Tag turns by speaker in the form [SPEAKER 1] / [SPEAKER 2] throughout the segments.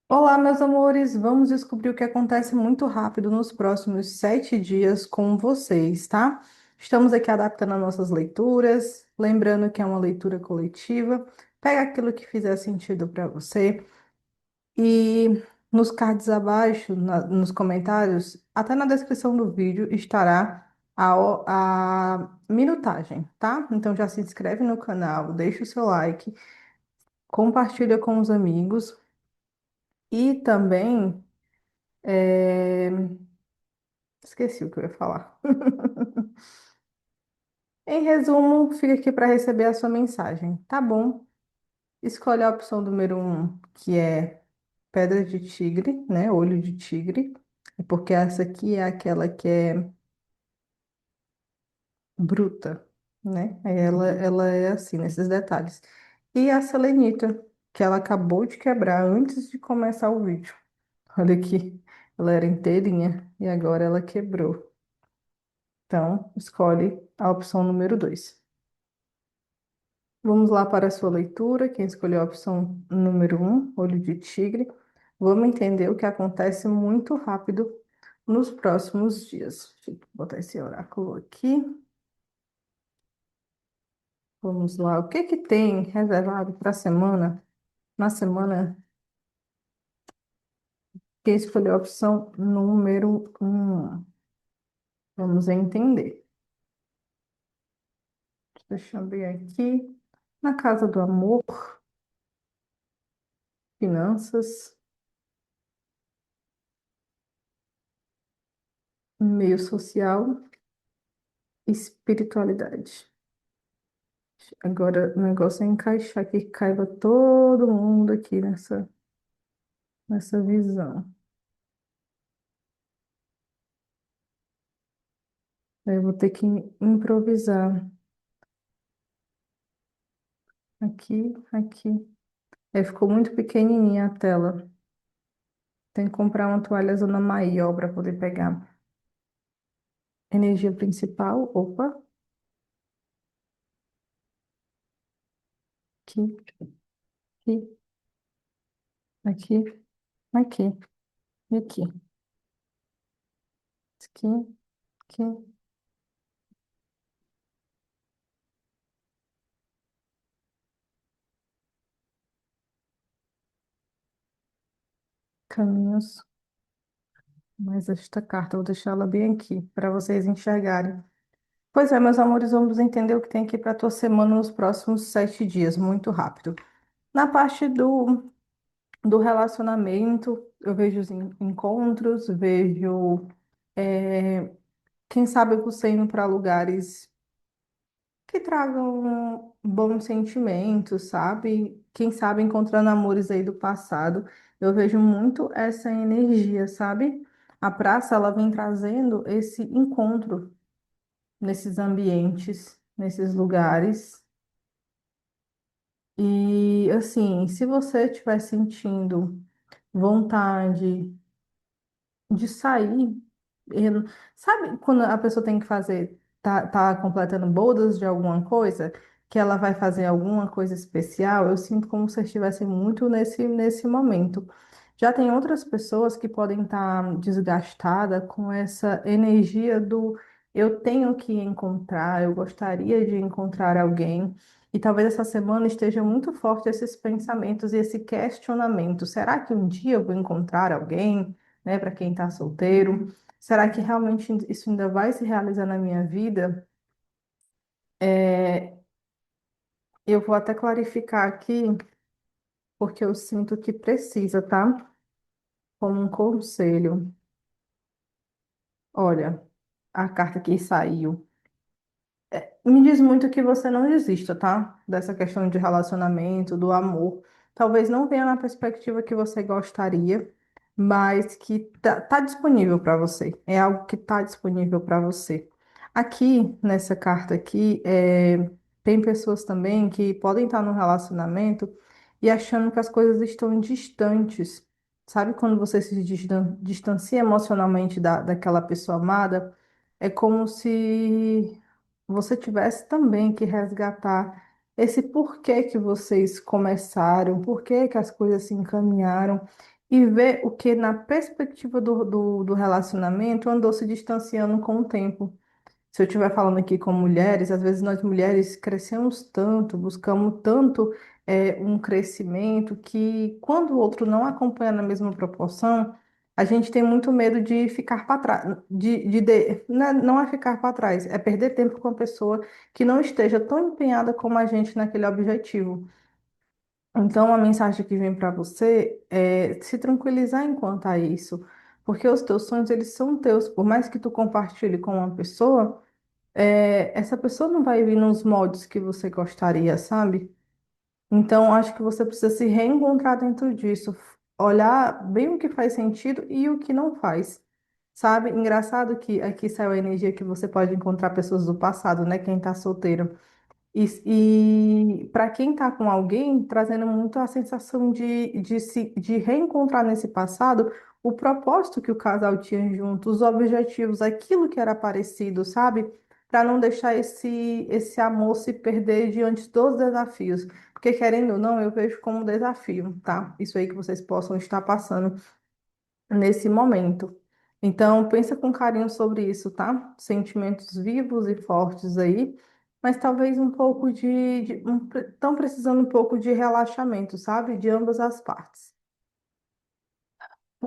[SPEAKER 1] Olá, meus amores. Vamos descobrir o que acontece muito rápido nos próximos 7 dias com vocês, tá? Estamos aqui adaptando as nossas leituras, lembrando que é uma leitura coletiva. Pega aquilo que fizer sentido para você e nos cards abaixo, nos comentários, até na descrição do vídeo estará a minutagem, tá? Então já se inscreve no canal, deixa o seu like, compartilha com os amigos e também esqueci o que eu ia falar. Em resumo, fica aqui para receber a sua mensagem, tá bom? Escolhe a opção número 1, que é pedra de tigre, né? Olho de tigre, porque essa aqui é aquela que é bruta, né? Aí ela é assim, nesses detalhes. E a selenita, que ela acabou de quebrar antes de começar o vídeo. Olha aqui, ela era inteirinha e agora ela quebrou. Então, escolhe a opção número 2. Vamos lá para a sua leitura. Quem escolheu a opção número 1, olho de tigre, vamos entender o que acontece muito rápido nos próximos dias. Deixa eu botar esse oráculo aqui. Vamos lá. O que que tem reservado para a semana? Na semana, quem escolheu a opção número 1? Vamos entender. Deixa eu ver aqui. Na casa do amor, finanças, meio social, espiritualidade. Agora, o negócio é encaixar aqui, que caiba todo mundo aqui nessa visão. Aí eu vou ter que improvisar aqui, aqui. Aí ficou muito pequenininha a tela. Tem que comprar uma toalha zona maior para poder pegar. Energia principal, opa, aqui, aqui, aqui, aqui, e aqui. Aqui, aqui, caminhos. Mas esta carta eu vou deixá-la bem aqui para vocês enxergarem. Pois é, meus amores, vamos entender o que tem aqui para a tua semana nos próximos 7 dias, muito rápido. Na parte do relacionamento, eu vejo os encontros, vejo, é, quem sabe você indo para lugares que tragam bons sentimentos, sabe? Quem sabe encontrando amores aí do passado. Eu vejo muito essa energia, sabe? A praça, ela vem trazendo esse encontro nesses ambientes, nesses lugares. E assim, se você estiver sentindo vontade de sair, sabe quando a pessoa tem que fazer, tá completando bodas de alguma coisa, que ela vai fazer alguma coisa especial, eu sinto como se eu estivesse muito nesse momento. Já tem outras pessoas que podem estar desgastadas com essa energia do eu tenho que encontrar, eu gostaria de encontrar alguém. E talvez essa semana esteja muito forte esses pensamentos e esse questionamento. Será que um dia eu vou encontrar alguém, né, para quem está solteiro? Será que realmente isso ainda vai se realizar na minha vida? É, eu vou até clarificar aqui, porque eu sinto que precisa, tá? Como um conselho. Olha, a carta que saiu. Me diz muito que você não desista, tá? Dessa questão de relacionamento, do amor. Talvez não venha na perspectiva que você gostaria, mas que tá disponível para você. É algo que tá disponível para você. Aqui, nessa carta aqui, tem pessoas também que podem estar num relacionamento e achando que as coisas estão distantes. Sabe quando você se distancia emocionalmente daquela pessoa amada? É como se você tivesse também que resgatar esse porquê que vocês começaram, porquê que as coisas se encaminharam. e ver o que na perspectiva do relacionamento andou se distanciando com o tempo. Se eu estiver falando aqui com mulheres, às vezes nós mulheres crescemos tanto, buscamos tanto um crescimento que quando o outro não acompanha na mesma proporção, a gente tem muito medo de ficar para trás, não é ficar para trás, é perder tempo com a pessoa que não esteja tão empenhada como a gente naquele objetivo. Então, a mensagem que vem para você é se tranquilizar enquanto a isso, porque os teus sonhos, eles são teus, por mais que tu compartilhe com uma pessoa, essa pessoa não vai vir nos moldes que você gostaria, sabe? Então, acho que você precisa se reencontrar dentro disso, olhar bem o que faz sentido e o que não faz, sabe? Engraçado que aqui saiu a energia que você pode encontrar pessoas do passado, né? Quem tá solteiro. E para quem está com alguém, trazendo muito a sensação de reencontrar nesse passado o propósito que o casal tinha junto, os objetivos, aquilo que era parecido, sabe? Para não deixar esse amor se perder diante dos desafios. Porque, querendo ou não, eu vejo como um desafio, tá? Isso aí que vocês possam estar passando nesse momento. Então, pensa com carinho sobre isso, tá? Sentimentos vivos e fortes aí, mas talvez um pouco estão precisando um pouco de relaxamento, sabe? De ambas as partes.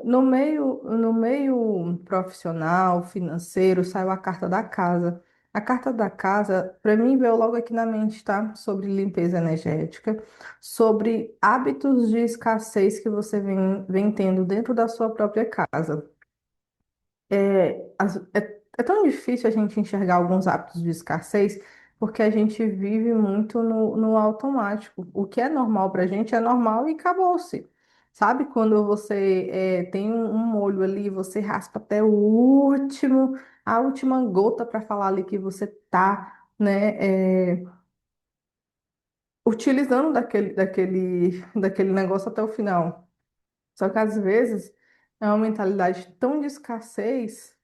[SPEAKER 1] No meio profissional, financeiro, saiu a carta da casa. A carta da casa, para mim, veio logo aqui na mente, tá? Sobre limpeza energética, sobre hábitos de escassez que você vem tendo dentro da sua própria casa. É tão difícil a gente enxergar alguns hábitos de escassez porque a gente vive muito no automático. O que é normal para a gente é normal e acabou-se. Sabe quando você tem um molho ali, você raspa até a última gota para falar ali que você tá, né, utilizando daquele negócio até o final. Só que às vezes é uma mentalidade tão de escassez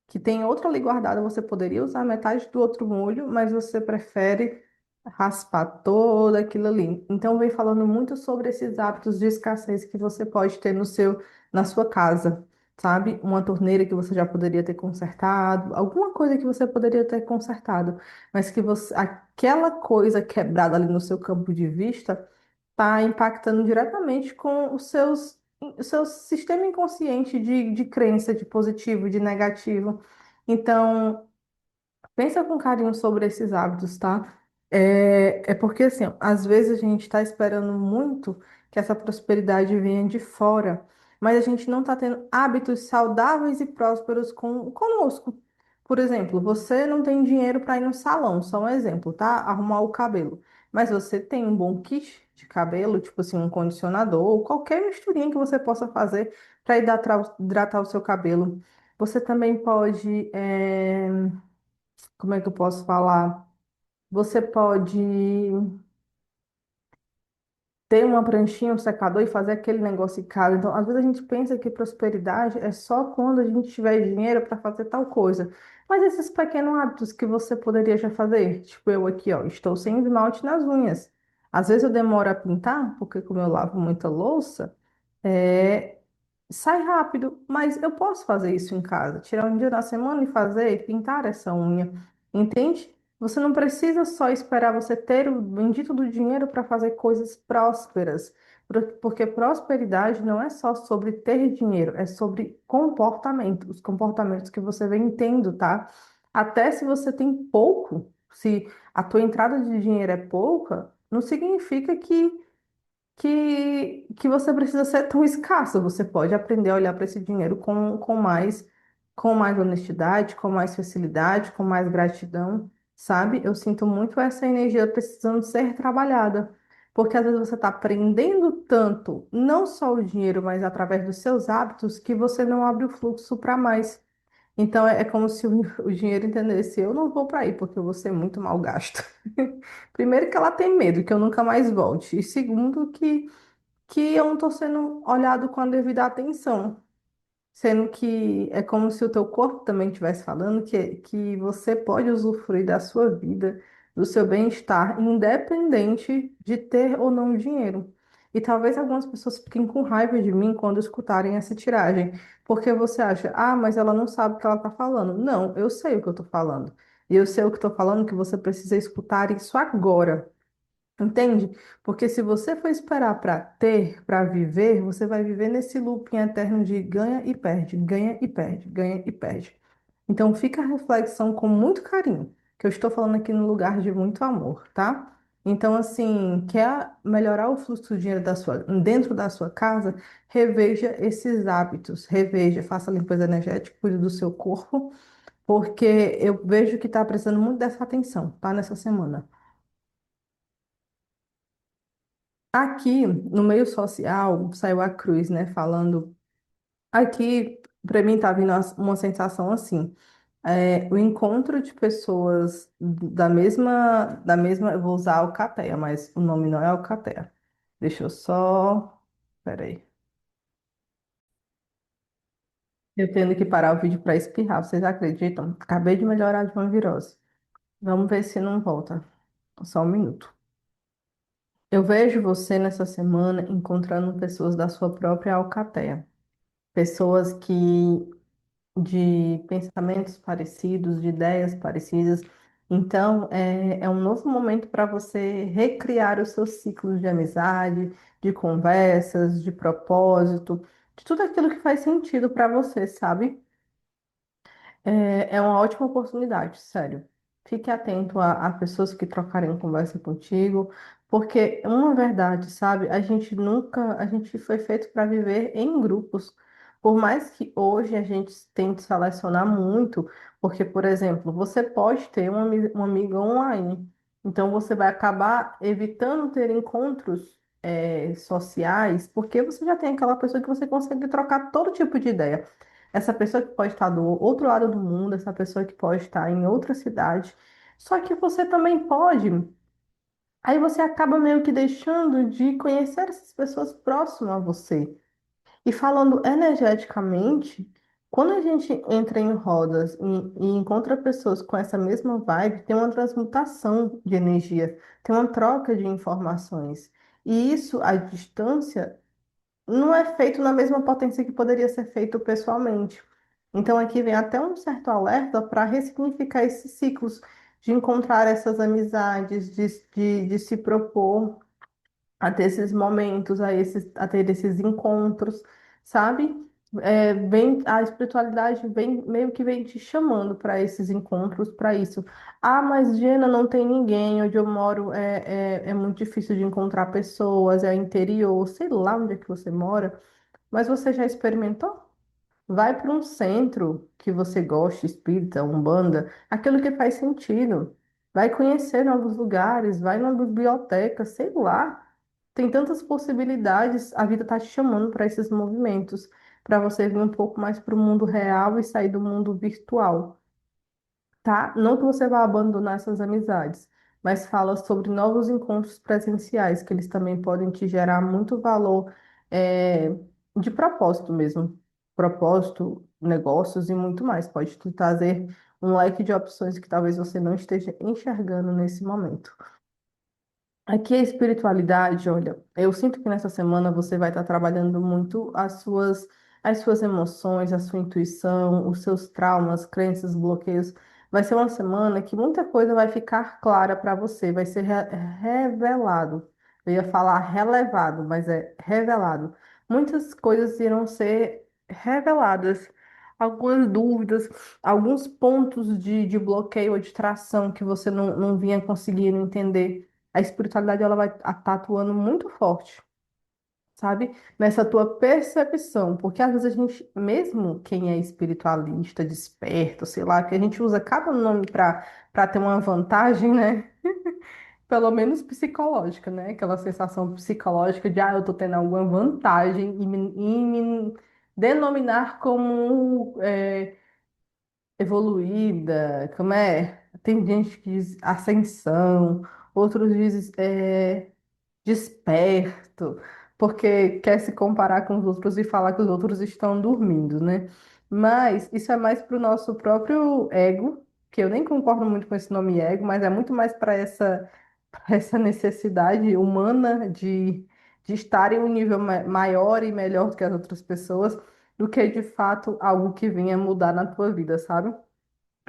[SPEAKER 1] que tem outra ali guardada, você poderia usar metade do outro molho, mas você prefere raspar todo aquilo ali. Então, vem falando muito sobre esses hábitos de escassez que você pode ter na sua casa, sabe? Uma torneira que você já poderia ter consertado, alguma coisa que você poderia ter consertado, mas que aquela coisa quebrada ali no seu campo de vista está impactando diretamente com o seu sistema inconsciente de crença, de positivo, de negativo. Então, pensa com carinho sobre esses hábitos, tá? É porque, assim, ó, às vezes a gente está esperando muito que essa prosperidade venha de fora, mas a gente não está tendo hábitos saudáveis e prósperos conosco. Por exemplo, você não tem dinheiro para ir no salão, só um exemplo, tá? Arrumar o cabelo. Mas você tem um bom kit de cabelo, tipo assim, um condicionador ou qualquer misturinha que você possa fazer para hidratar o seu cabelo. Você também pode. Como é que eu posso falar? Você pode ter uma pranchinha, um secador e fazer aquele negócio em casa. Então, às vezes a gente pensa que prosperidade é só quando a gente tiver dinheiro para fazer tal coisa. Mas esses pequenos hábitos que você poderia já fazer, tipo eu aqui, ó, estou sem esmalte nas unhas. Às vezes eu demoro a pintar, porque como eu lavo muita louça, é, sai rápido, mas eu posso fazer isso em casa, tirar um dia da semana e fazer, e pintar essa unha, entende? Você não precisa só esperar você ter o bendito do dinheiro para fazer coisas prósperas, porque prosperidade não é só sobre ter dinheiro, é sobre comportamento, os comportamentos que você vem tendo, tá? Até se você tem pouco, se a tua entrada de dinheiro é pouca, não significa que você precisa ser tão escasso. Você pode aprender a olhar para esse dinheiro com mais honestidade, com mais facilidade, com mais gratidão, sabe? Eu sinto muito essa energia precisando ser trabalhada. Porque às vezes você está aprendendo tanto, não só o dinheiro, mas através dos seus hábitos, que você não abre o fluxo para mais. Então é como se o dinheiro entendesse, eu não vou para aí porque eu vou ser muito mal gasto. Primeiro que ela tem medo que eu nunca mais volte. E segundo que eu não estou sendo olhado com a devida atenção. Sendo que é como se o teu corpo também estivesse falando que você pode usufruir da sua vida, do seu bem-estar, independente de ter ou não dinheiro. E talvez algumas pessoas fiquem com raiva de mim quando escutarem essa tiragem, porque você acha, ah, mas ela não sabe o que ela está falando. Não, eu sei o que eu estou falando. E eu sei o que estou falando, que você precisa escutar isso agora. Entende? Porque se você for esperar para ter, para viver, você vai viver nesse looping eterno de ganha e perde, ganha e perde, ganha e perde. Então fica a reflexão com muito carinho, que eu estou falando aqui no lugar de muito amor, tá? Então, assim, quer melhorar o fluxo do dinheiro dentro da sua casa, reveja esses hábitos, reveja, faça a limpeza energética, cuide do seu corpo, porque eu vejo que está precisando muito dessa atenção, tá? Nessa semana. Aqui no meio social saiu a Cruz, né? Falando. Aqui, para mim, tá vindo uma sensação assim. O encontro de pessoas da mesma. Eu vou usar Alcateia, mas o nome não é Alcateia. Deixa eu só. Peraí. Eu tendo que parar o vídeo para espirrar, vocês acreditam? Acabei de melhorar de uma virose. Vamos ver se não volta. Só um minuto. Eu vejo você nessa semana encontrando pessoas da sua própria Alcateia. Pessoas que de pensamentos parecidos, de ideias parecidas. Então, é um novo momento para você recriar os seus ciclos de amizade, de conversas, de propósito, de tudo aquilo que faz sentido para você, sabe? É uma ótima oportunidade, sério. Fique atento a pessoas que trocarem conversa contigo, porque uma verdade, sabe? A gente foi feito para viver em grupos. Por mais que hoje a gente tente selecionar muito, porque, por exemplo, você pode ter um amigo online, então você vai acabar evitando ter encontros, sociais, porque você já tem aquela pessoa que você consegue trocar todo tipo de ideia. Essa pessoa que pode estar do outro lado do mundo, essa pessoa que pode estar em outra cidade. Só que você também pode. Aí você acaba meio que deixando de conhecer essas pessoas próximas a você. E falando energeticamente, quando a gente entra em rodas e encontra pessoas com essa mesma vibe, tem uma transmutação de energia, tem uma troca de informações. E isso, à distância, não é feito na mesma potência que poderia ser feito pessoalmente. Então, aqui vem até um certo alerta para ressignificar esses ciclos, de encontrar essas amizades, de se propor a ter esses momentos, a ter esses encontros, sabe? A espiritualidade vem, meio que vem te chamando para esses encontros, para isso. Ah, mas Gena, não tem ninguém, onde eu moro é muito difícil de encontrar pessoas, é interior, sei lá onde é que você mora. Mas você já experimentou? Vai para um centro que você gosta, espírita, umbanda, aquilo que faz sentido. Vai conhecer novos lugares, vai numa biblioteca, sei lá. Tem tantas possibilidades, a vida está te chamando para esses movimentos, para você vir um pouco mais para o mundo real e sair do mundo virtual, tá? Não que você vá abandonar essas amizades, mas fala sobre novos encontros presenciais, que eles também podem te gerar muito valor, é, de propósito mesmo. Propósito, negócios e muito mais. Pode te trazer um leque de opções que talvez você não esteja enxergando nesse momento. Aqui a espiritualidade, olha, eu sinto que nessa semana você vai estar trabalhando muito as suas emoções, a sua intuição, os seus traumas, crenças, bloqueios. Vai ser uma semana que muita coisa vai ficar clara para você, vai ser revelado. Eu ia falar relevado, mas é revelado. Muitas coisas irão ser reveladas. Algumas dúvidas, alguns pontos de bloqueio ou de tração que você não vinha conseguindo entender. A espiritualidade ela vai estar atuando muito forte, sabe? Nessa tua percepção, porque às vezes a gente, mesmo quem é espiritualista, desperto, sei lá, que a gente usa cada nome para ter uma vantagem, né? Pelo menos psicológica, né? Aquela sensação psicológica de, eu tô tendo alguma vantagem em me denominar como evoluída, como é? Tem gente que diz ascensão, outros dizem desperto, porque quer se comparar com os outros e falar que os outros estão dormindo, né? Mas isso é mais para o nosso próprio ego, que eu nem concordo muito com esse nome ego, mas é muito mais para essa necessidade humana de estar em um nível maior e melhor do que as outras pessoas, do que de fato algo que venha mudar na tua vida, sabe?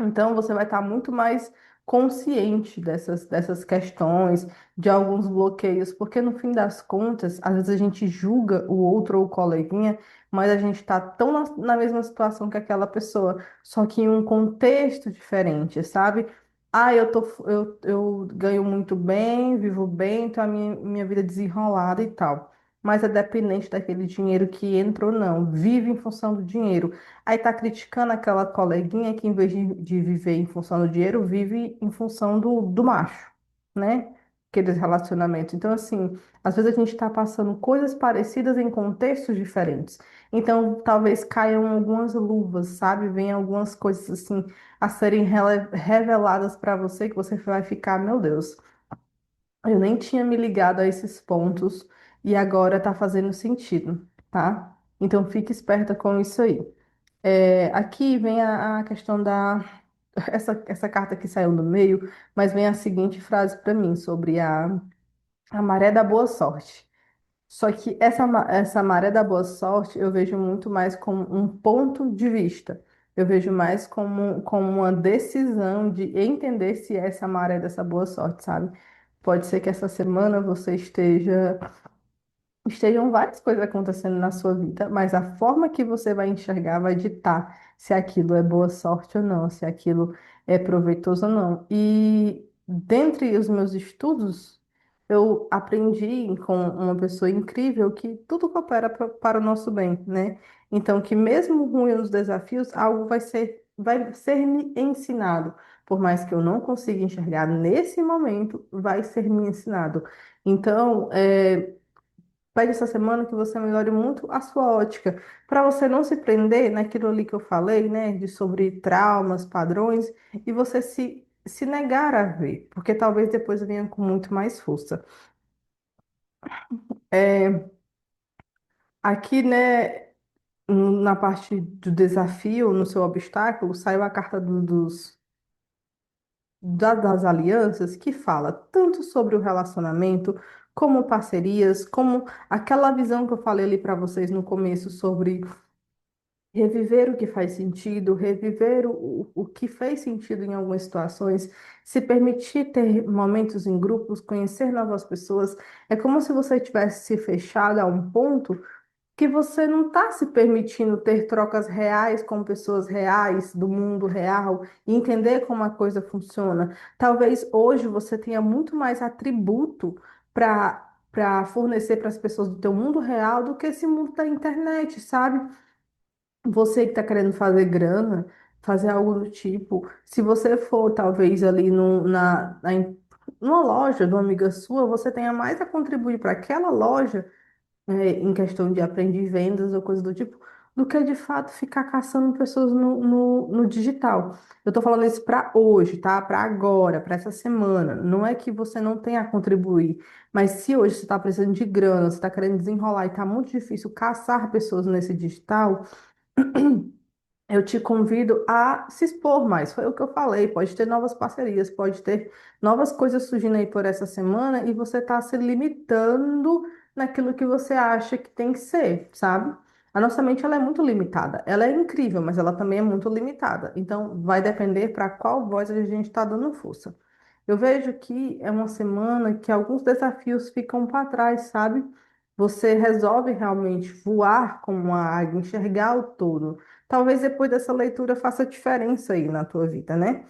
[SPEAKER 1] Então, você vai estar muito mais consciente dessas questões, de alguns bloqueios, porque no fim das contas, às vezes a gente julga o outro ou o coleguinha, mas a gente está tão na mesma situação que aquela pessoa, só que em um contexto diferente, sabe? Ah, eu ganho muito bem, vivo bem, então a minha vida é desenrolada e tal. Mas é dependente daquele dinheiro que entra ou não, vive em função do dinheiro. Aí tá criticando aquela coleguinha que, em vez de viver em função do dinheiro, vive em função do macho, né? Aqueles relacionamentos. Então, assim, às vezes a gente está passando coisas parecidas em contextos diferentes. Então, talvez caiam algumas luvas, sabe? Venham algumas coisas, assim, a serem reveladas para você que você vai ficar, meu Deus, eu nem tinha me ligado a esses pontos e agora tá fazendo sentido, tá? Então, fique esperta com isso aí. Aqui vem a questão da. Essa carta que saiu no meio, mas vem a seguinte frase para mim sobre a maré da boa sorte. Só que essa maré da boa sorte eu vejo muito mais como um ponto de vista. Eu vejo mais como uma decisão de entender se é essa maré dessa boa sorte, sabe? Pode ser que essa semana você estejam várias coisas acontecendo na sua vida, mas a forma que você vai enxergar vai ditar se aquilo é boa sorte ou não, se aquilo é proveitoso ou não. E dentre os meus estudos, eu aprendi com uma pessoa incrível que tudo coopera para o nosso bem, né? Então, que mesmo ruim nos desafios, algo vai ser me ensinado. Por mais que eu não consiga enxergar nesse momento, vai ser me ensinado. Então, pede essa semana que você melhore muito a sua ótica, para você não se prender naquilo ali que eu falei, né, de sobre traumas, padrões, e você se negar a ver, porque talvez depois venha com muito mais força. É, aqui, né, na parte do desafio, no seu obstáculo, saiu a carta das alianças que fala tanto sobre o relacionamento, como parcerias, como aquela visão que eu falei ali para vocês no começo sobre reviver o que faz sentido, reviver o que fez sentido em algumas situações, se permitir ter momentos em grupos, conhecer novas pessoas. É como se você tivesse se fechado a um ponto que você não está se permitindo ter trocas reais com pessoas reais, do mundo real, e entender como a coisa funciona. Talvez hoje você tenha muito mais atributo para fornecer para as pessoas do teu mundo real do que esse mundo da internet, sabe? Você que está querendo fazer grana, fazer algo do tipo, se você for talvez ali numa loja de uma amiga sua, você tenha mais a contribuir para aquela loja, em questão de aprender vendas ou coisa do tipo, do que de fato ficar caçando pessoas no digital. Eu estou falando isso para hoje, tá? Para agora, para essa semana. Não é que você não tenha a contribuir, mas se hoje você está precisando de grana, você está querendo desenrolar e está muito difícil caçar pessoas nesse digital. Eu te convido a se expor mais. Foi o que eu falei. Pode ter novas parcerias, pode ter novas coisas surgindo aí por essa semana e você está se limitando naquilo que você acha que tem que ser, sabe? A nossa mente ela é muito limitada. Ela é incrível, mas ela também é muito limitada. Então, vai depender para qual voz a gente está dando força. Eu vejo que é uma semana que alguns desafios ficam para trás, sabe? Você resolve realmente voar como uma águia, enxergar o todo. Talvez depois dessa leitura faça diferença aí na tua vida, né?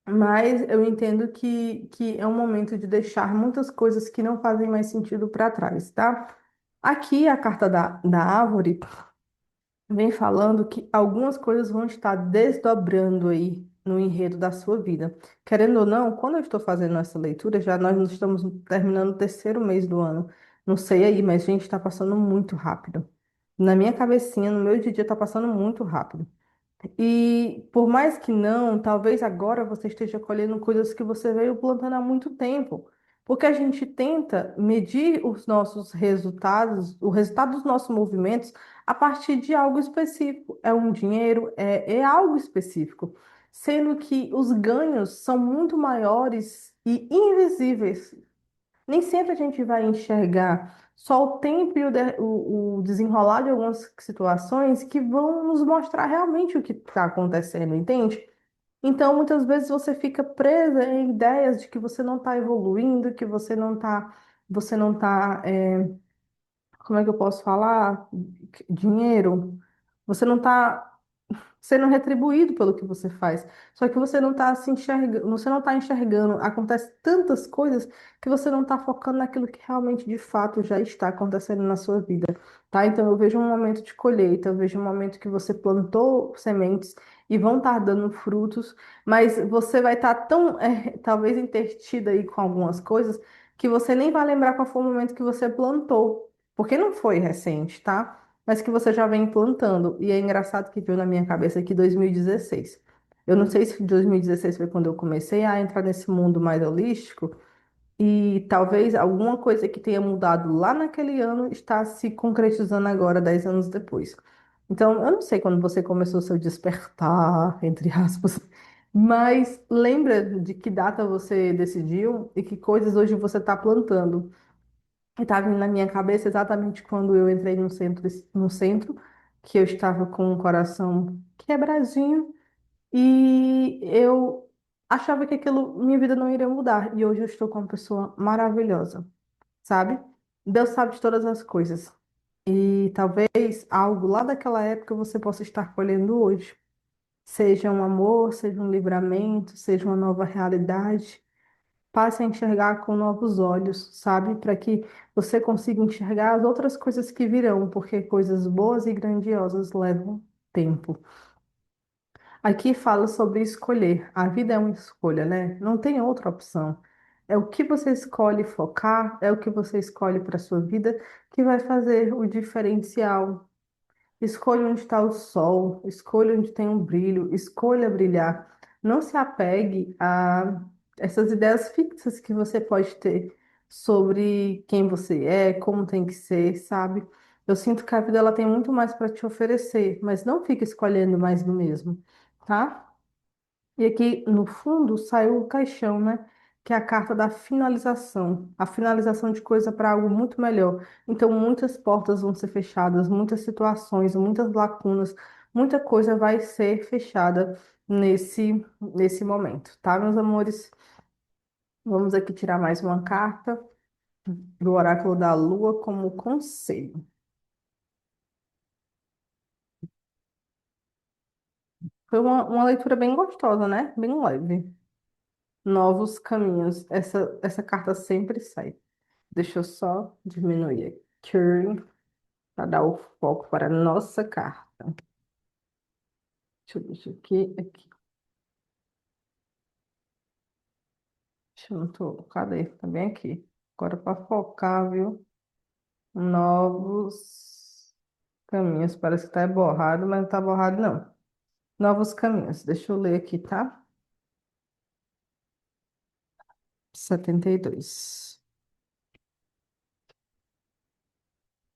[SPEAKER 1] Mas eu entendo que é um momento de deixar muitas coisas que não fazem mais sentido para trás, tá? Aqui a carta da árvore vem falando que algumas coisas vão estar desdobrando aí no enredo da sua vida. Querendo ou não, quando eu estou fazendo essa leitura, já nós não estamos terminando o terceiro mês do ano. Não sei aí, mas gente, está passando muito rápido. Na minha cabecinha, no meu dia a dia, está passando muito rápido. E por mais que não, talvez agora você esteja colhendo coisas que você veio plantando há muito tempo. Porque a gente tenta medir os nossos resultados, o resultado dos nossos movimentos, a partir de algo específico. É um dinheiro, é algo específico. Sendo que os ganhos são muito maiores e invisíveis. Nem sempre a gente vai enxergar. Só o tempo e o desenrolar de algumas situações que vão nos mostrar realmente o que está acontecendo, entende? Então, muitas vezes você fica presa em ideias de que você não está evoluindo, que você não está, como é que eu posso falar? Dinheiro. Você não está sendo retribuído pelo que você faz. Só que você não está se enxergando, você não está enxergando. Acontece tantas coisas que você não está focando naquilo que realmente de fato já está acontecendo na sua vida, tá? Então eu vejo um momento de colheita, eu vejo um momento que você plantou sementes e vão estar dando frutos, mas você vai estar tão, talvez entretida aí com algumas coisas que você nem vai lembrar qual foi o momento que você plantou, porque não foi recente, tá? Mas que você já vem plantando. E é engraçado que veio na minha cabeça aqui 2016. Eu não sei se 2016 foi quando eu comecei a entrar nesse mundo mais holístico, e talvez alguma coisa que tenha mudado lá naquele ano está se concretizando agora, 10 anos depois. Então, eu não sei quando você começou seu despertar, entre aspas, mas lembra de que data você decidiu e que coisas hoje você está plantando. Estava na minha cabeça exatamente quando eu entrei no centro, que eu estava com o coração quebradinho e eu achava que aquilo, minha vida não iria mudar. E hoje eu estou com uma pessoa maravilhosa, sabe? Deus sabe de todas as coisas. E talvez algo lá daquela época você possa estar colhendo hoje. Seja um amor, seja um livramento, seja uma nova realidade. Passe a enxergar com novos olhos, sabe? Para que você consiga enxergar as outras coisas que virão, porque coisas boas e grandiosas levam tempo. Aqui fala sobre escolher. A vida é uma escolha, né? Não tem outra opção. É o que você escolhe focar, é o que você escolhe para sua vida que vai fazer o diferencial. Escolha onde está o sol, escolha onde tem um brilho, escolha brilhar. Não se apegue a essas ideias fixas que você pode ter sobre quem você é, como tem que ser, sabe? Eu sinto que a vida ela tem muito mais para te oferecer, mas não fique escolhendo mais do mesmo, tá? E aqui no fundo saiu o caixão, né? Que é a carta da finalização, a finalização de coisa para algo muito melhor. Então, muitas portas vão ser fechadas, muitas situações, muitas lacunas, muita coisa vai ser fechada nesse momento, tá, meus amores? Vamos aqui tirar mais uma carta do Oráculo da Lua como conselho. Foi uma leitura bem gostosa, né? Bem leve. Novos caminhos. Essa carta sempre sai. Deixa eu só diminuir aqui para dar o foco para a nossa carta. Deixa eu aqui, aqui. Deixa eu não tô, cadê? Tá bem aqui. Agora para focar, viu? Novos caminhos. Parece que tá borrado, mas não tá borrado, não. Novos caminhos. Deixa eu ler aqui, tá? 72.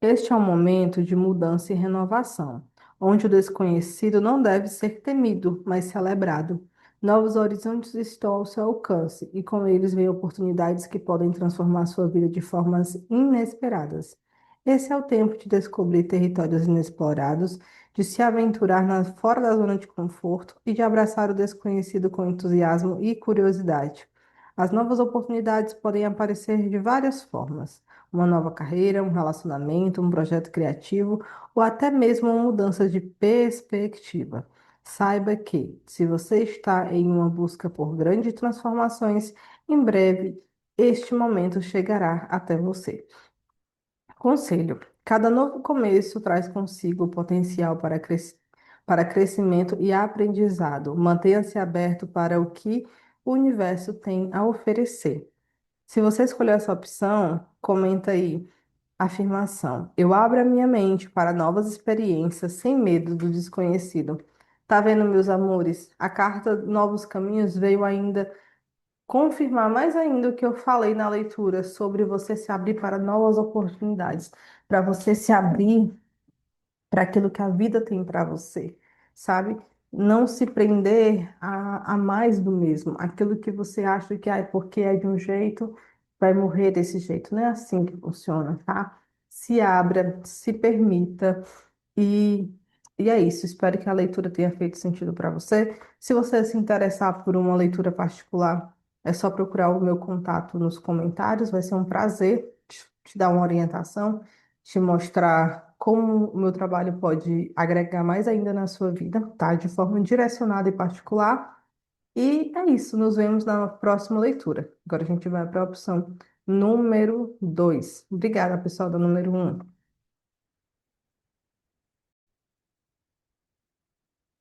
[SPEAKER 1] Este é um momento de mudança e renovação, onde o desconhecido não deve ser temido, mas celebrado. Novos horizontes estão ao seu alcance, e com eles vêm oportunidades que podem transformar sua vida de formas inesperadas. Esse é o tempo de descobrir territórios inexplorados, de se aventurar fora da zona de conforto e de abraçar o desconhecido com entusiasmo e curiosidade. As novas oportunidades podem aparecer de várias formas: uma nova carreira, um relacionamento, um projeto criativo ou até mesmo uma mudança de perspectiva. Saiba que, se você está em uma busca por grandes transformações, em breve este momento chegará até você. Conselho: cada novo começo traz consigo o potencial para crescimento e aprendizado. Mantenha-se aberto para o que o universo tem a oferecer. Se você escolher essa opção, comenta aí. Afirmação: eu abro a minha mente para novas experiências sem medo do desconhecido. Tá vendo, meus amores? A carta Novos Caminhos veio ainda confirmar mais ainda o que eu falei na leitura sobre você se abrir para novas oportunidades, para você se abrir para aquilo que a vida tem para você, sabe? Não se prender a mais do mesmo, aquilo que você acha que porque é de um jeito, vai morrer desse jeito. Não é assim que funciona, tá? se abra, se permita. E, e é isso. Espero que a leitura tenha feito sentido para você. Se você se interessar por uma leitura particular, é só procurar o meu contato nos comentários. Vai ser um prazer te dar uma orientação, te mostrar como o meu trabalho pode agregar mais ainda na sua vida, tá? De forma direcionada e particular. E é isso. Nos vemos na próxima leitura. Agora a gente vai para a opção número 2. Obrigada, pessoal, da número 1.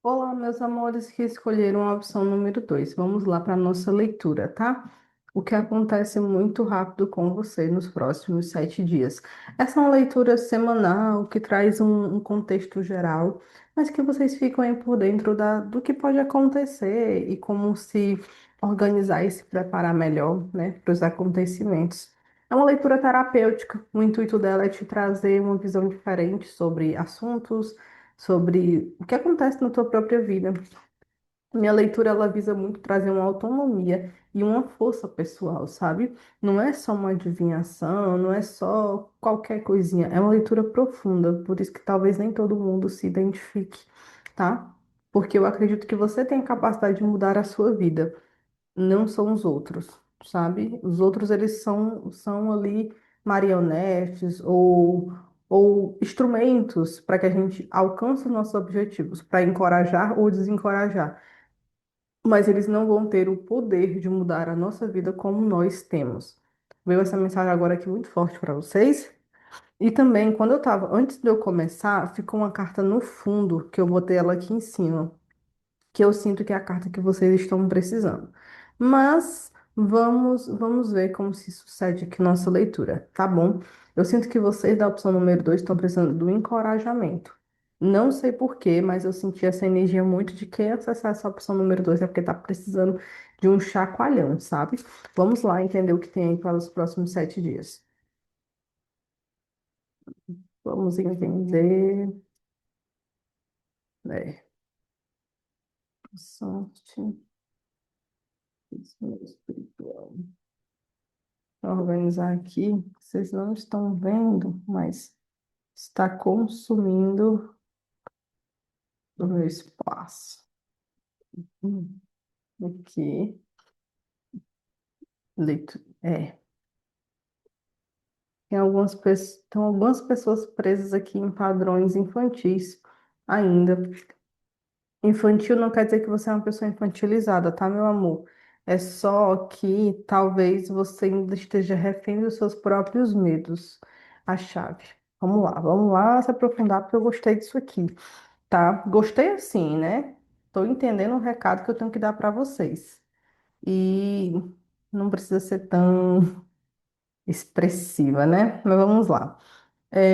[SPEAKER 1] Olá, meus amores que escolheram a opção número 2. Vamos lá para a nossa leitura, tá? O que acontece muito rápido com você nos próximos 7 dias. Essa é uma leitura semanal que traz um contexto geral, mas que vocês ficam aí por dentro do que pode acontecer e como se organizar e se preparar melhor, né, para os acontecimentos. É uma leitura terapêutica. O intuito dela é te trazer uma visão diferente sobre assuntos sobre o que acontece na tua própria vida. Minha leitura ela visa muito trazer uma autonomia e uma força pessoal, sabe? Não é só uma adivinhação, não é só qualquer coisinha, é uma leitura profunda, por isso que talvez nem todo mundo se identifique, tá? Porque eu acredito que você tem a capacidade de mudar a sua vida, não são os outros, sabe? Os outros, eles são ali marionetes ou instrumentos para que a gente alcance os nossos objetivos, para encorajar ou desencorajar. Mas eles não vão ter o poder de mudar a nossa vida como nós temos. Veio essa mensagem agora aqui muito forte para vocês. E também, quando eu tava, antes de eu começar, ficou uma carta no fundo, que eu botei ela aqui em cima que eu sinto que é a carta que vocês estão precisando. Mas vamos ver como se sucede aqui nossa leitura, tá bom? Eu sinto que vocês da opção número 2 estão precisando do encorajamento. Não sei por quê, mas eu senti essa energia muito de quem acessar essa opção número 2 é porque tá precisando de um chacoalhão, sabe? Vamos lá entender o que tem aí para os próximos 7 dias. Vamos entender. É, sorte, espiritual. Vou organizar aqui, vocês não estão vendo, mas está consumindo o meu espaço. Hum, Aqui, tem algumas pessoas presas aqui em padrões infantis ainda. Infantil não quer dizer que você é uma pessoa infantilizada, tá, meu amor? É só que talvez você ainda esteja refém dos seus próprios medos. A chave. Vamos lá se aprofundar, porque eu gostei disso aqui, tá? Gostei assim, né? Tô entendendo o recado que eu tenho que dar para vocês. E não precisa ser tão expressiva, né? Mas vamos lá.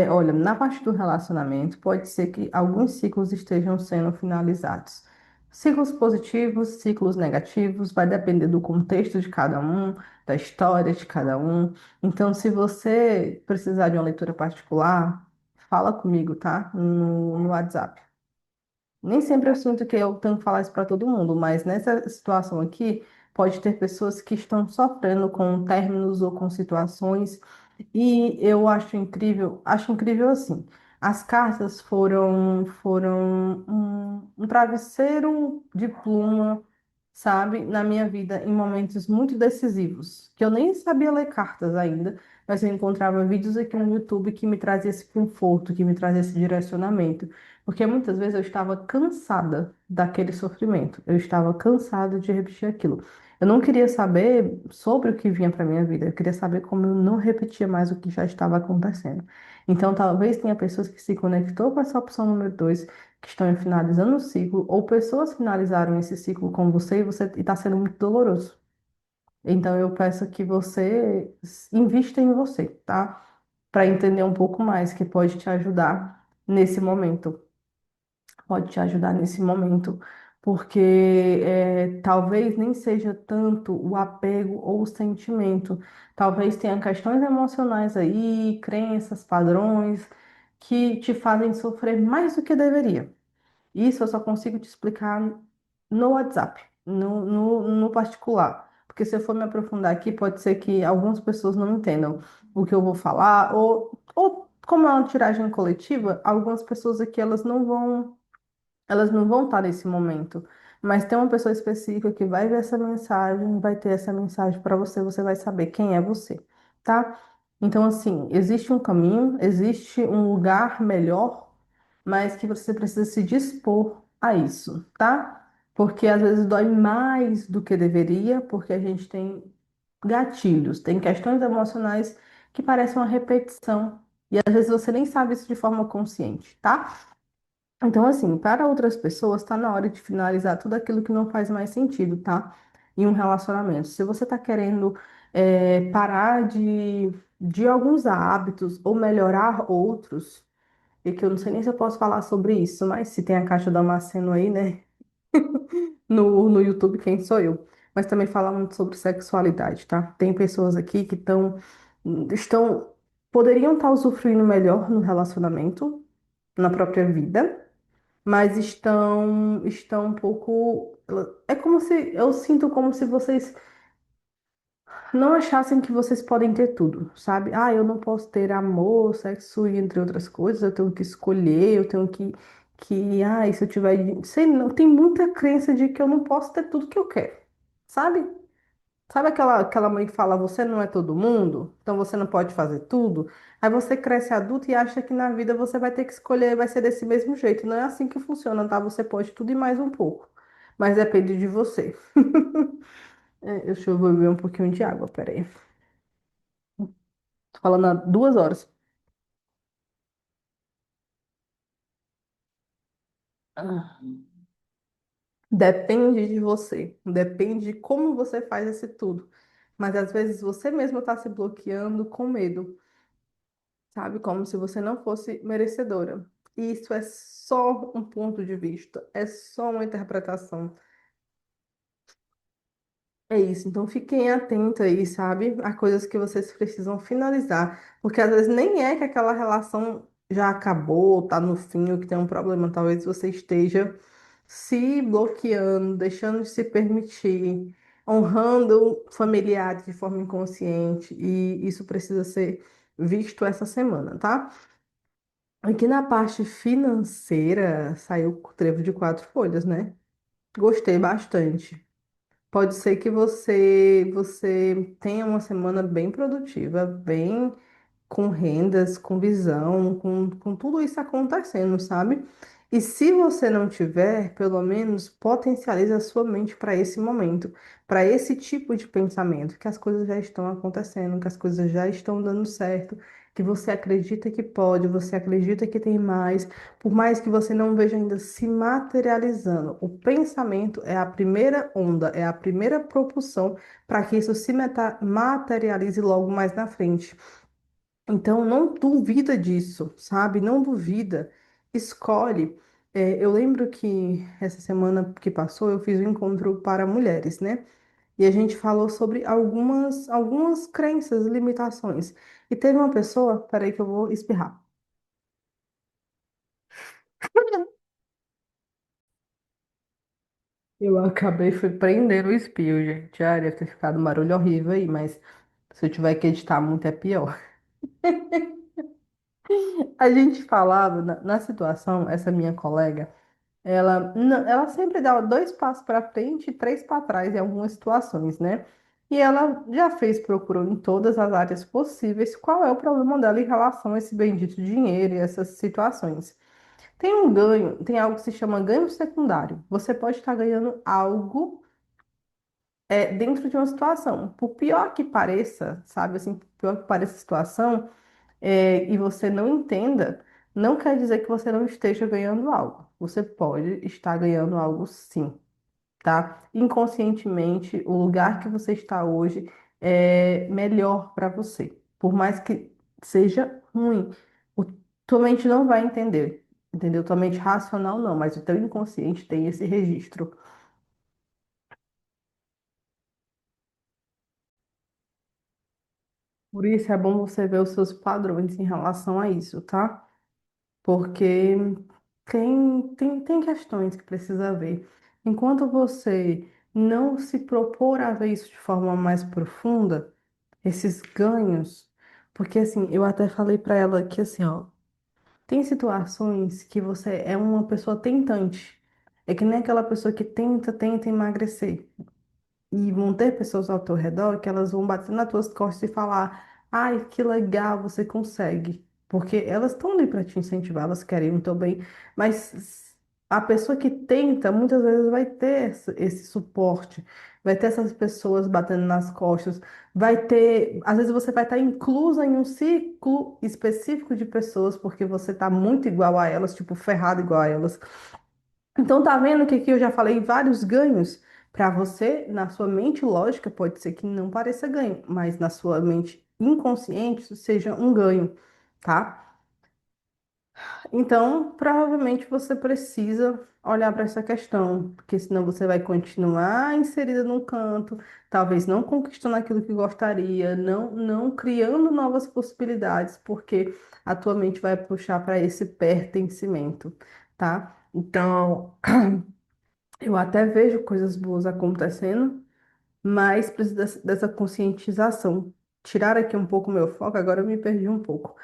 [SPEAKER 1] Olha, na parte do relacionamento, pode ser que alguns ciclos estejam sendo finalizados. Ciclos positivos, ciclos negativos, vai depender do contexto de cada um, da história de cada um. Então, se você precisar de uma leitura particular, fala comigo, tá? No WhatsApp. Nem sempre eu sinto que eu tenho que falar isso para todo mundo, mas nessa situação aqui, pode ter pessoas que estão sofrendo com términos ou com situações, e eu acho incrível assim. As cartas foram um travesseiro de pluma, sabe, na minha vida em momentos muito decisivos, que eu nem sabia ler cartas ainda, mas eu encontrava vídeos aqui no YouTube que me trazia esse conforto, que me trazia esse direcionamento. Porque muitas vezes eu estava cansada daquele sofrimento, eu estava cansada de repetir aquilo. Eu não queria saber sobre o que vinha para minha vida, eu queria saber como eu não repetia mais o que já estava acontecendo. Então, talvez tenha pessoas que se conectou com essa opção número 2, que estão finalizando o ciclo, ou pessoas finalizaram esse ciclo com você e está sendo muito doloroso. Então, eu peço que você invista em você, tá? Para entender um pouco mais, que pode te ajudar nesse momento pode te ajudar nesse momento, porque talvez nem seja tanto o apego ou o sentimento, talvez tenha questões emocionais aí, crenças, padrões, que te fazem sofrer mais do que deveria. Isso eu só consigo te explicar no WhatsApp, no particular. Porque se eu for me aprofundar aqui, pode ser que algumas pessoas não entendam o que eu vou falar, ou como é uma tiragem coletiva, algumas pessoas aqui elas não vão estar nesse momento, mas tem uma pessoa específica que vai ver essa mensagem, vai ter essa mensagem para você, você vai saber quem é você, tá? Então, assim, existe um caminho, existe um lugar melhor, mas que você precisa se dispor a isso, tá? Porque às vezes dói mais do que deveria, porque a gente tem gatilhos, tem questões emocionais que parecem uma repetição, e às vezes você nem sabe isso de forma consciente, tá? Então, assim, para outras pessoas, está na hora de finalizar tudo aquilo que não faz mais sentido, tá? Em um relacionamento. Se você está querendo parar de alguns hábitos ou melhorar outros, e que eu não sei nem se eu posso falar sobre isso, mas se tem a caixa do Damasceno aí, né? No YouTube, quem sou eu? Mas também fala muito sobre sexualidade, tá? Tem pessoas aqui que estão, poderiam estar usufruindo melhor no relacionamento, na própria vida, mas estão um pouco. É como se eu sinto como se vocês não achassem que vocês podem ter tudo, sabe? Ah, eu não posso ter amor, sexo e entre outras coisas, eu tenho que escolher, eu tenho se eu tiver, sei não, tem muita crença de que eu não posso ter tudo que eu quero, sabe? Sabe aquela mãe que fala, você não é todo mundo, então você não pode fazer tudo? Aí você cresce adulto e acha que na vida você vai ter que escolher, vai ser desse mesmo jeito. Não é assim que funciona, tá? Você pode tudo e mais um pouco. Mas depende de você. Deixa eu beber um pouquinho de água, peraí. Tô falando há 2 horas. Ah. Depende de você. Depende de como você faz esse tudo. Mas às vezes você mesmo está se bloqueando com medo. Sabe? Como se você não fosse merecedora. E isso é só um ponto de vista, é só uma interpretação. É isso, então fiquem atentos aí, sabe? A coisas que vocês precisam finalizar, porque às vezes nem é que aquela relação já acabou, tá no fim, ou que tem um problema, talvez você esteja se bloqueando, deixando de se permitir, honrando familiares de forma inconsciente, e isso precisa ser visto essa semana, tá? Aqui na parte financeira saiu o trevo de 4 folhas, né? Gostei bastante. Pode ser que você tenha uma semana bem produtiva, bem com rendas, com visão, com tudo isso acontecendo, sabe? E se você não tiver, pelo menos potencialize a sua mente para esse momento, para esse tipo de pensamento, que as coisas já estão acontecendo, que as coisas já estão dando certo, que você acredita que pode, você acredita que tem mais, por mais que você não veja ainda se materializando. O pensamento é a primeira onda, é a primeira propulsão para que isso se materialize logo mais na frente. Então, não duvida disso, sabe? Não duvida. Escolhe. Eu lembro que essa semana que passou eu fiz um encontro para mulheres, né? E a gente falou sobre algumas crenças, limitações. E teve uma pessoa, peraí que eu vou espirrar. Eu acabei fui prender o espirro, gente. Ah, deve ter ficado um barulho horrível aí, mas se eu tiver que editar muito é pior. A gente falava na situação, essa minha colega. Ela sempre dá 2 passos para frente e 3 para trás em algumas situações, né? E ela já fez, procurou em todas as áreas possíveis qual é o problema dela em relação a esse bendito dinheiro e essas situações. Tem um ganho, tem algo que se chama ganho secundário. Você pode estar ganhando algo dentro de uma situação. Por pior que pareça, sabe assim, por pior que pareça a situação, e você não entenda, não quer dizer que você não esteja ganhando algo. Você pode estar ganhando algo sim, tá? Inconscientemente, o lugar que você está hoje é melhor para você. Por mais que seja ruim, o, tua mente não vai entender, entendeu? Tua mente racional não, mas o teu inconsciente tem esse registro. Por isso é bom você ver os seus padrões em relação a isso, tá? Porque tem questões que precisa ver. Enquanto você não se propor a ver isso de forma mais profunda, esses ganhos, Porque assim, eu até falei pra ela que assim, ó, tem situações que você é uma pessoa tentante. É que nem aquela pessoa que tenta emagrecer. E vão ter pessoas ao teu redor que elas vão bater nas tuas costas e falar: ai, que legal, você consegue. Porque elas estão ali para te incentivar, elas querem o teu bem. Mas a pessoa que tenta, muitas vezes vai ter esse suporte, vai ter essas pessoas batendo nas costas, vai ter. Às vezes você vai estar inclusa em um ciclo específico de pessoas, porque você está muito igual a elas, tipo, ferrado igual a elas. Então, tá vendo que aqui eu já falei vários ganhos para você, na sua mente lógica, pode ser que não pareça ganho, mas na sua mente inconsciente isso seja um ganho, tá? Então, provavelmente você precisa olhar para essa questão, porque senão você vai continuar inserida num canto, talvez não conquistando aquilo que gostaria, não criando novas possibilidades, porque a tua mente vai puxar para esse pertencimento, tá? Então, eu até vejo coisas boas acontecendo, mas preciso dessa conscientização. Tirar aqui um pouco o meu foco, agora eu me perdi um pouco.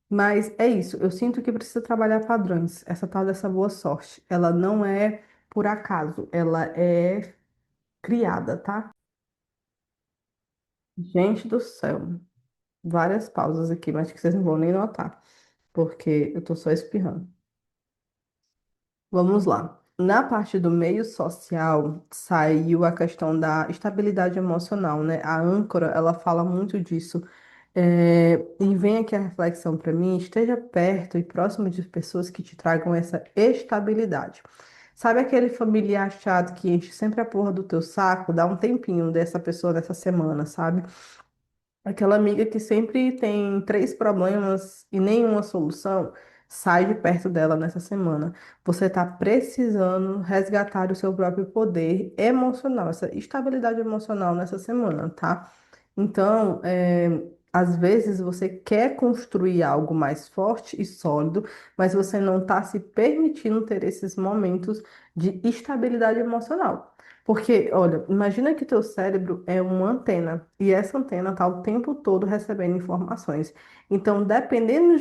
[SPEAKER 1] Mas é isso, eu sinto que precisa trabalhar padrões. Essa tal dessa boa sorte, ela não é por acaso, ela é criada, tá? Gente do céu, várias pausas aqui, mas que vocês não vão nem notar, porque eu tô só espirrando. Vamos lá. Na parte do meio social, saiu a questão da estabilidade emocional, né? A âncora, ela fala muito disso. E vem aqui a reflexão para mim: esteja perto e próximo de pessoas que te tragam essa estabilidade. Sabe aquele familiar chato que enche sempre a porra do teu saco? Dá um tempinho dessa pessoa nessa semana, sabe? Aquela amiga que sempre tem três problemas e nenhuma solução, sai de perto dela nessa semana. Você está precisando resgatar o seu próprio poder emocional, essa estabilidade emocional nessa semana, tá? Então, às vezes você quer construir algo mais forte e sólido, mas você não está se permitindo ter esses momentos de estabilidade emocional. Porque, olha, imagina que teu cérebro é uma antena e essa antena está o tempo todo recebendo informações. Então, dependendo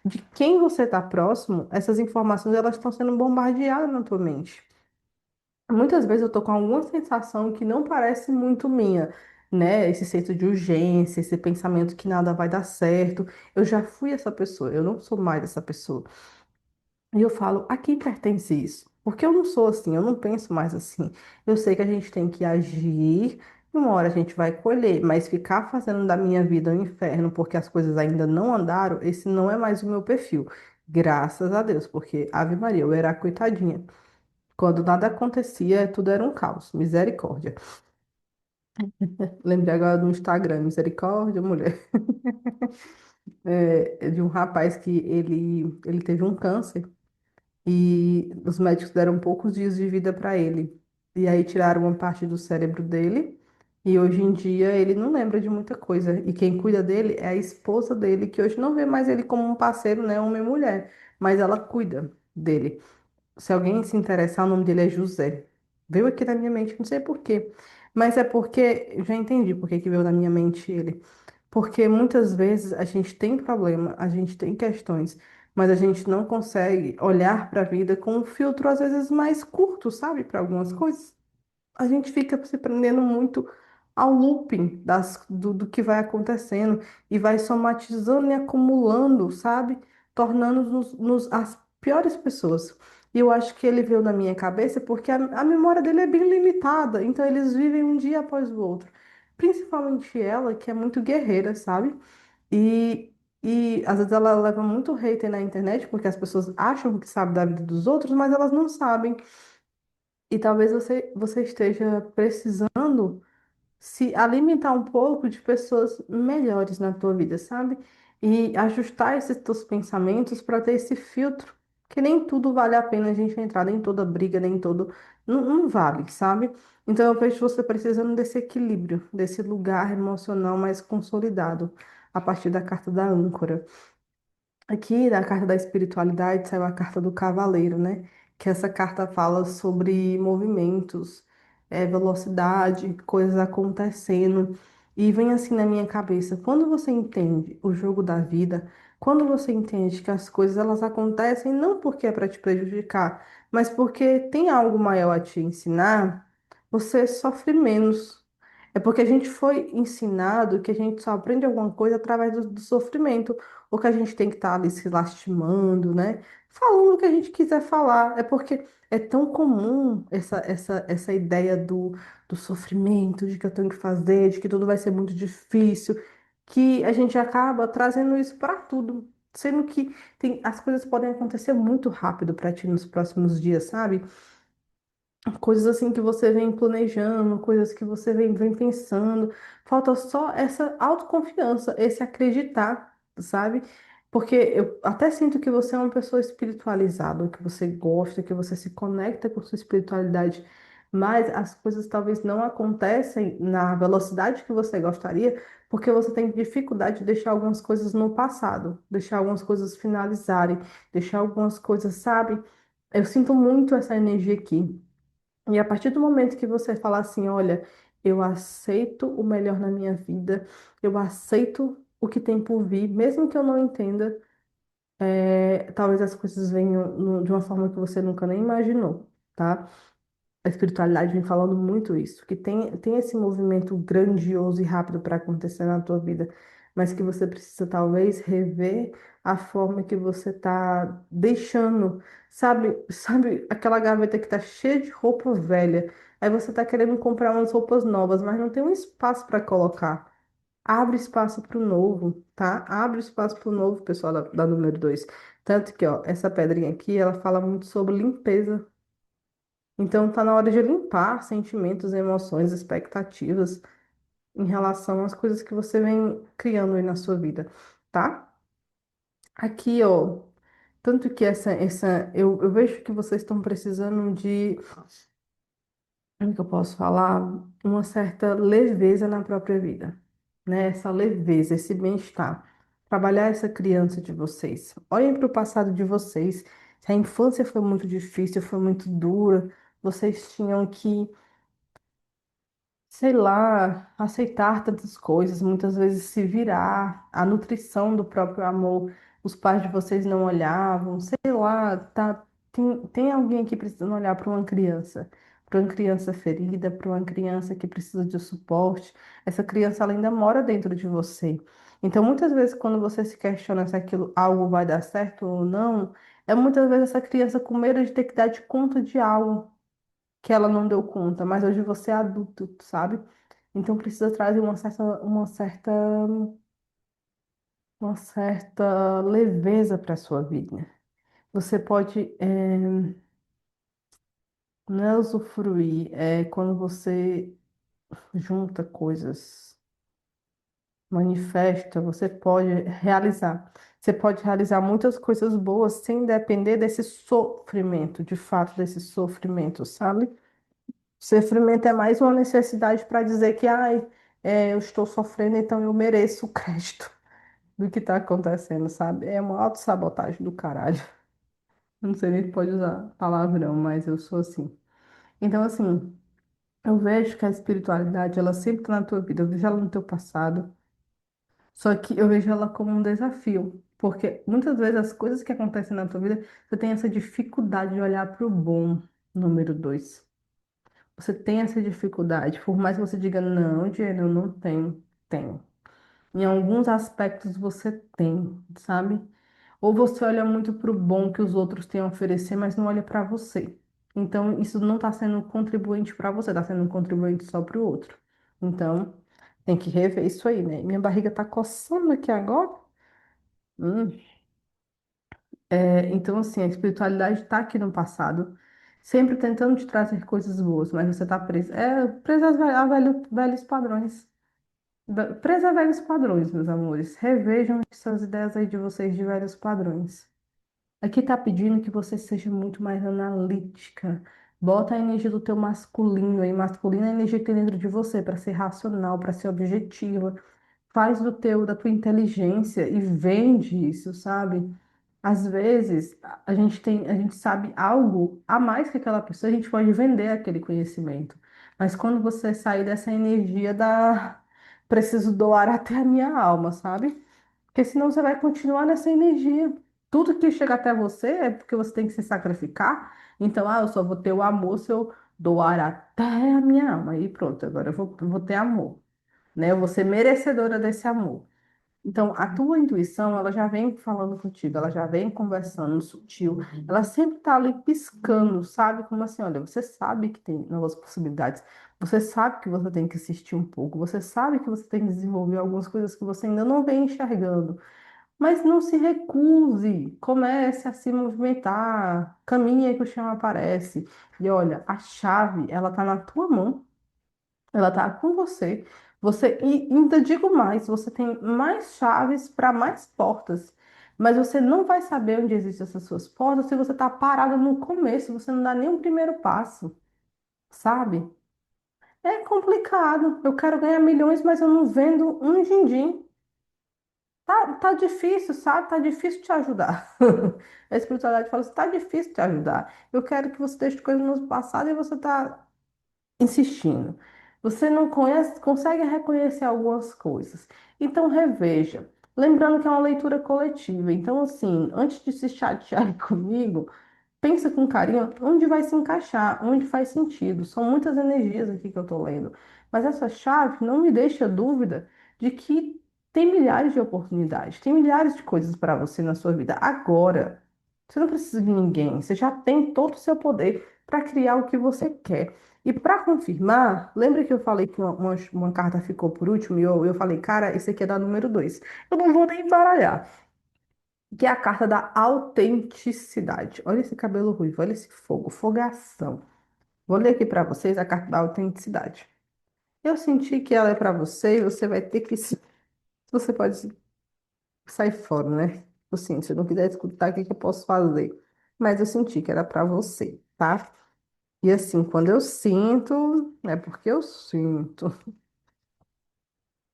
[SPEAKER 1] de quem você está próximo, essas informações elas estão sendo bombardeadas na tua mente. Muitas vezes eu tô com alguma sensação que não parece muito minha, né? Esse senso de urgência, esse pensamento que nada vai dar certo. Eu já fui essa pessoa, eu não sou mais essa pessoa. E eu falo, a quem pertence isso? Porque eu não sou assim, eu não penso mais assim. Eu sei que a gente tem que agir, e uma hora a gente vai colher, mas ficar fazendo da minha vida um inferno porque as coisas ainda não andaram, esse não é mais o meu perfil. Graças a Deus, porque Ave Maria, eu era a coitadinha. Quando nada acontecia, tudo era um caos. Misericórdia. Lembrei agora do Instagram, misericórdia, mulher. É de um rapaz que ele teve um câncer. E os médicos deram poucos dias de vida para ele. E aí tiraram uma parte do cérebro dele. E hoje em dia ele não lembra de muita coisa. E quem cuida dele é a esposa dele, que hoje não vê mais ele como um parceiro, né, homem e mulher, mas ela cuida dele. Se alguém se interessar, o nome dele é José. Veio aqui na minha mente, não sei por quê. Mas é porque, eu já entendi por que que veio na minha mente ele. Porque muitas vezes a gente tem problema, a gente tem questões, mas a gente não consegue olhar para a vida com um filtro às vezes mais curto, sabe? Para algumas coisas a gente fica se prendendo muito ao looping do que vai acontecendo e vai somatizando e acumulando, sabe? Tornando-nos as piores pessoas. E eu acho que ele veio na minha cabeça porque a memória dele é bem limitada, então eles vivem um dia após o outro. Principalmente ela, que é muito guerreira, sabe? E, e às vezes ela leva muito hater na internet porque as pessoas acham que sabe da vida dos outros, mas elas não sabem. E talvez você esteja precisando se alimentar um pouco de pessoas melhores na tua vida, sabe? E ajustar esses teus pensamentos para ter esse filtro, que nem tudo vale a pena a gente entrar, nem toda briga, nem todo. Não vale, sabe? Então eu vejo você precisando desse equilíbrio, desse lugar emocional mais consolidado, a partir da carta da âncora. Aqui na carta da espiritualidade saiu a carta do cavaleiro, né? Que essa carta fala sobre movimentos, velocidade, coisas acontecendo. E vem assim na minha cabeça, quando você entende o jogo da vida, quando você entende que as coisas elas acontecem não porque é para te prejudicar, mas porque tem algo maior a te ensinar, você sofre menos. É porque a gente foi ensinado que a gente só aprende alguma coisa através do sofrimento, ou que a gente tem que estar ali se lastimando, né? Falando o que a gente quiser falar. É porque é tão comum essa ideia do sofrimento, de que eu tenho que fazer, de que tudo vai ser muito difícil, que a gente acaba trazendo isso para tudo. Sendo que as coisas podem acontecer muito rápido para ti nos próximos dias, sabe? Coisas assim que você vem planejando, coisas que você vem pensando. Falta só essa autoconfiança, esse acreditar, sabe? Porque eu até sinto que você é uma pessoa espiritualizada, que você gosta, que você se conecta com sua espiritualidade, mas as coisas talvez não acontecem na velocidade que você gostaria, porque você tem dificuldade de deixar algumas coisas no passado, deixar algumas coisas finalizarem, deixar algumas coisas, sabe? Eu sinto muito essa energia aqui. E a partir do momento que você fala assim, olha, eu aceito o melhor na minha vida, eu aceito o que tem por vir, mesmo que eu não entenda, talvez as coisas venham de uma forma que você nunca nem imaginou, tá? A espiritualidade vem falando muito isso, que tem esse movimento grandioso e rápido para acontecer na tua vida, mas que você precisa talvez rever a forma que você está deixando, sabe aquela gaveta que está cheia de roupa velha, aí você está querendo comprar umas roupas novas, mas não tem um espaço para colocar. Abre espaço para o novo, tá? Abre espaço para o novo, pessoal da número 2. Tanto que, ó, essa pedrinha aqui, ela fala muito sobre limpeza. Então, tá na hora de limpar sentimentos, emoções, expectativas em relação às coisas que você vem criando aí na sua vida, tá? Aqui, ó, tanto que eu vejo que vocês estão precisando de, como que eu posso falar? Uma certa leveza na própria vida, né? Essa leveza, esse bem-estar. Trabalhar essa criança de vocês. Olhem para o passado de vocês. Se a infância foi muito difícil, foi muito dura, vocês tinham que sei lá, aceitar tantas coisas, muitas vezes se virar, a nutrição do próprio amor, os pais de vocês não olhavam, sei lá, tem alguém aqui precisando olhar para uma criança ferida, para uma criança que precisa de suporte. Essa criança ela ainda mora dentro de você. Então, muitas vezes, quando você se questiona se aquilo algo vai dar certo ou não, é muitas vezes essa criança com medo de ter que dar de conta de algo que ela não deu conta, mas hoje você é adulto, sabe? Então precisa trazer uma certa leveza para a sua vida. Você pode, não é usufruir, é quando você junta coisas, manifesta, você pode realizar. Você pode realizar muitas coisas boas sem depender desse sofrimento, de fato, desse sofrimento, sabe? Sofrimento é mais uma necessidade para dizer que, ai, eu estou sofrendo, então eu mereço o crédito do que está acontecendo, sabe? É uma autossabotagem do caralho. Não sei nem se pode usar palavrão, mas eu sou assim. Então, assim, eu vejo que a espiritualidade, ela sempre está na tua vida, eu vejo ela no teu passado, só que eu vejo ela como um desafio, porque muitas vezes as coisas que acontecem na tua vida, você tem essa dificuldade de olhar para o bom, número 2. Você tem essa dificuldade, por mais que você diga, não, Diana, eu não tenho. Tenho. Em alguns aspectos você tem, sabe? Ou você olha muito para o bom que os outros têm a oferecer, mas não olha para você. Então, isso não está sendo contribuinte para você, está sendo um contribuinte só para o outro. Então, tem que rever isso aí, né? Minha barriga tá coçando aqui agora. Hum. Então, assim, a espiritualidade está aqui no passado, sempre tentando te trazer coisas boas, mas você está preso. Preso velhos padrões. Preso a velhos padrões, meus amores. Revejam essas ideias aí de vocês de velhos padrões. Aqui tá pedindo que você seja muito mais analítica. Bota a energia do teu masculino aí. Masculino é a energia que tem dentro de você para ser racional, para ser objetiva. Faz da tua inteligência e vende isso, sabe? Às vezes a gente sabe algo a mais que aquela pessoa, a gente pode vender aquele conhecimento. Mas quando você sair dessa energia preciso doar até a minha alma, sabe? Porque senão você vai continuar nessa energia. Tudo que chega até você é porque você tem que se sacrificar. Então, eu só vou ter o amor se eu doar até a minha alma. E pronto, agora eu vou ter amor, né? Eu vou ser merecedora desse amor. Então, a tua intuição, ela já vem falando contigo, ela já vem conversando sutil, ela sempre tá ali piscando, sabe? Como assim, olha, você sabe que tem novas possibilidades, você sabe que você tem que assistir um pouco, você sabe que você tem que desenvolver algumas coisas que você ainda não vem enxergando, mas não se recuse, comece a se movimentar, caminhe aí que o chão aparece. E olha, a chave, ela tá na tua mão. Ela tá com você. E ainda digo mais, você tem mais chaves para mais portas. Mas você não vai saber onde existem essas suas portas se você tá parado no começo, você não dá nem o primeiro passo, sabe? É complicado. Eu quero ganhar milhões, mas eu não vendo um din-din. Tá difícil, sabe? Tá difícil te ajudar. A espiritualidade fala assim, tá difícil te ajudar. Eu quero que você deixe coisas no passado e você tá insistindo. Você não conhece, consegue reconhecer algumas coisas. Então, reveja. Lembrando que é uma leitura coletiva. Então, assim, antes de se chatear comigo, pensa com carinho onde vai se encaixar, onde faz sentido. São muitas energias aqui que eu estou lendo. Mas essa chave não me deixa dúvida de que tem milhares de oportunidades, tem milhares de coisas para você na sua vida agora. Você não precisa de ninguém, você já tem todo o seu poder para criar o que você quer. E para confirmar, lembra que eu falei que uma carta ficou por último e eu falei, cara, esse aqui é da número 2. Eu não vou nem embaralhar que é a carta da autenticidade. Olha esse cabelo ruivo, olha esse fogo, fogação. Vou ler aqui para vocês a carta da autenticidade. Eu senti que ela é para você e você vai ter que. Você pode sair fora, né? Assim, se eu não quiser escutar, o que que eu posso fazer? Mas eu senti que era para você, tá? E assim, quando eu sinto, é porque eu sinto.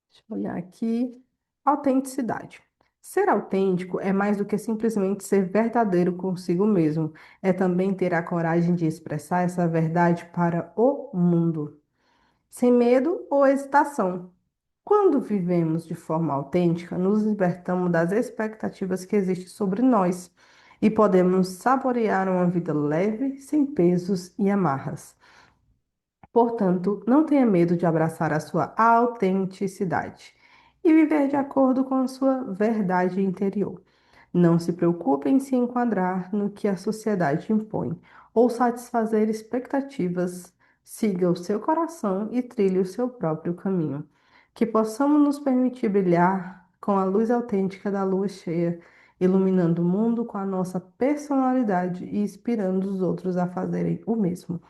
[SPEAKER 1] Deixa eu olhar aqui. Autenticidade. Ser autêntico é mais do que simplesmente ser verdadeiro consigo mesmo. É também ter a coragem de expressar essa verdade para o mundo, sem medo ou hesitação. Quando vivemos de forma autêntica, nos libertamos das expectativas que existem sobre nós e podemos saborear uma vida leve, sem pesos e amarras. Portanto, não tenha medo de abraçar a sua autenticidade e viver de acordo com a sua verdade interior. Não se preocupe em se enquadrar no que a sociedade impõe ou satisfazer expectativas. Siga o seu coração e trilhe o seu próprio caminho. Que possamos nos permitir brilhar com a luz autêntica da lua cheia, iluminando o mundo com a nossa personalidade e inspirando os outros a fazerem o mesmo.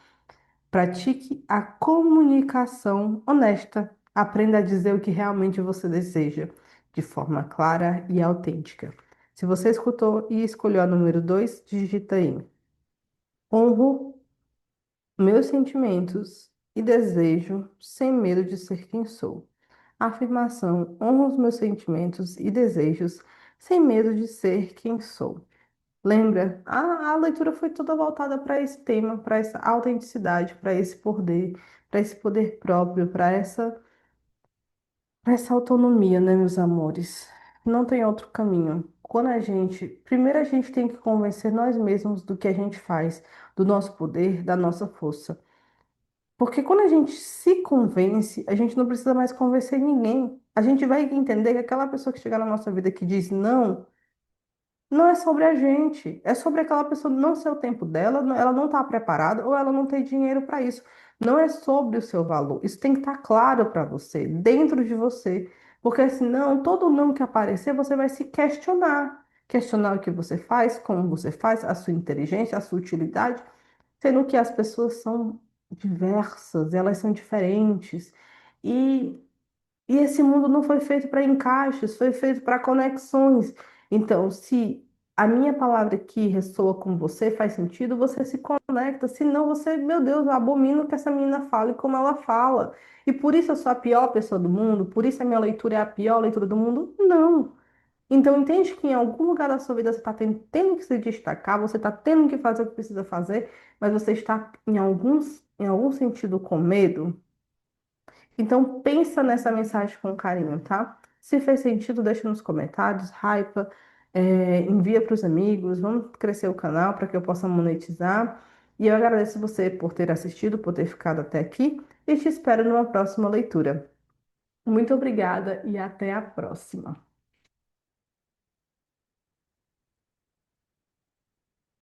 [SPEAKER 1] Pratique a comunicação honesta. Aprenda a dizer o que realmente você deseja, de forma clara e autêntica. Se você escutou e escolheu a número 2, digita aí. Honro meus sentimentos e desejo sem medo de ser quem sou. Afirmação: honro os meus sentimentos e desejos sem medo de ser quem sou. Lembra? A leitura foi toda voltada para esse tema, para essa autenticidade, para esse poder próprio, para essa autonomia, né, meus amores? Não tem outro caminho. Primeiro a gente tem que convencer nós mesmos do que a gente faz, do nosso poder, da nossa força. Porque quando a gente se convence, a gente não precisa mais convencer ninguém. A gente vai entender que aquela pessoa que chegar na nossa vida que diz não, não é sobre a gente, é sobre aquela pessoa não ser o tempo dela, ela não está preparada ou ela não tem dinheiro para isso. Não é sobre o seu valor. Isso tem que estar claro para você, dentro de você. Porque senão, todo não que aparecer, você vai se questionar. Questionar o que você faz, como você faz, a sua inteligência, a sua utilidade, sendo que as pessoas são diversas, elas são diferentes. E e esse mundo não foi feito para encaixes, foi feito para conexões. Então, se a minha palavra aqui ressoa com você, faz sentido, você se conecta. Se não, você, meu Deus, eu abomino que essa menina fale como ela fala. E por isso eu sou a pior pessoa do mundo? Por isso a minha leitura é a pior leitura do mundo? Não. Então, entende que em algum lugar da sua vida você está tendo que se destacar, você está tendo que fazer o que precisa fazer, mas você está em algum sentido com medo? Então, pensa nessa mensagem com carinho, tá? Se fez sentido, deixa nos comentários, hypa, envia para os amigos, vamos crescer o canal para que eu possa monetizar. E eu agradeço você por ter assistido, por ter ficado até aqui e te espero numa próxima leitura. Muito obrigada e até a próxima.